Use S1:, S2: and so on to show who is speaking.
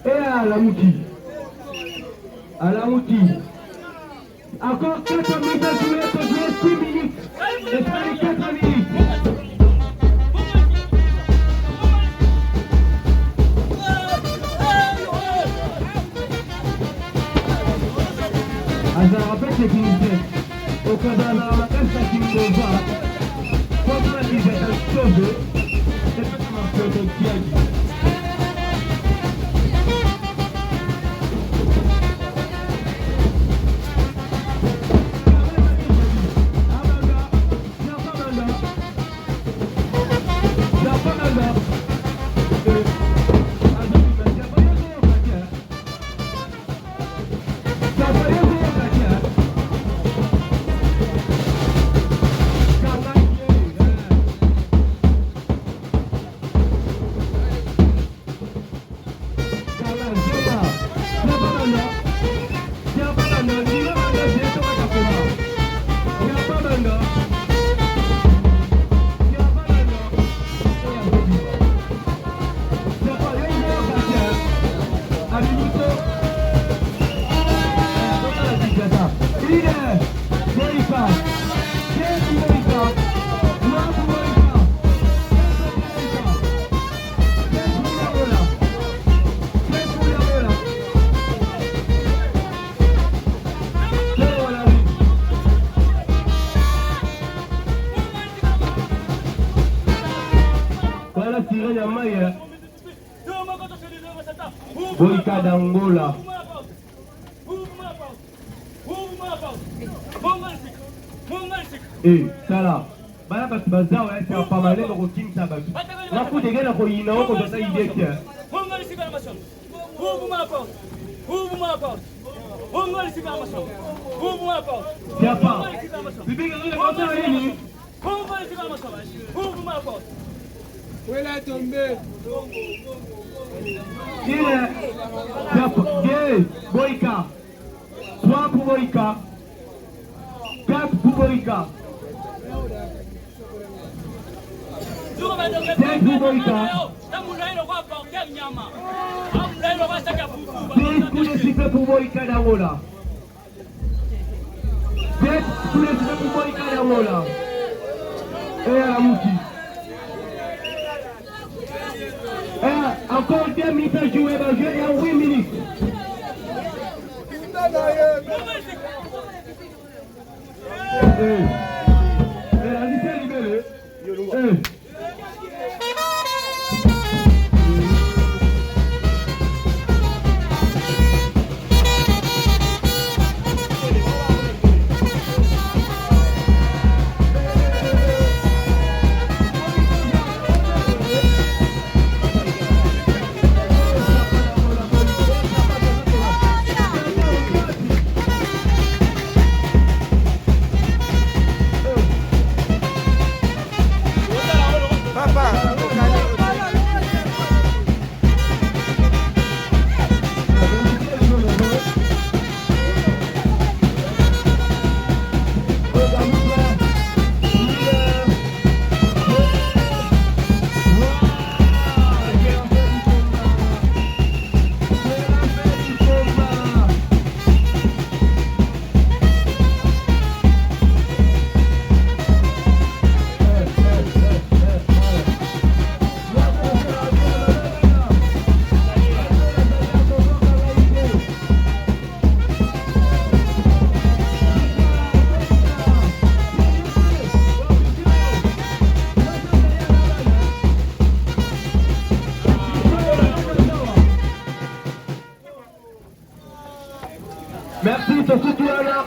S1: À la routine. Encore 4 minutes à jouer, 6 minutes. Et ça les 4 minutes. Azarapet c'est finissé. Au cas d'Azarapet, ça finit de voir. Comme on a dit, c'est un sauve. C'est pas comme un peu de piège. Boika d'Angola. Eh, ça là. Bala parce que bazar ouais, c'est pas mal dans routine ça va. La coup de gars ko yina ko ça idée que. Tiens pas. Bibi ngale ko ça yini.
S2: Où est tombé?
S1: Boika. 3 pour Boika. 4 pour Boika. 5 pour Boika. 6 coups de sifflet pour Boika d'Angola. 7 coups de sifflet pour Boika d'Angola. Et à la mouti. Encore 2 minutes à jouer, il y a 8 minutes. Merci, c'est tout là.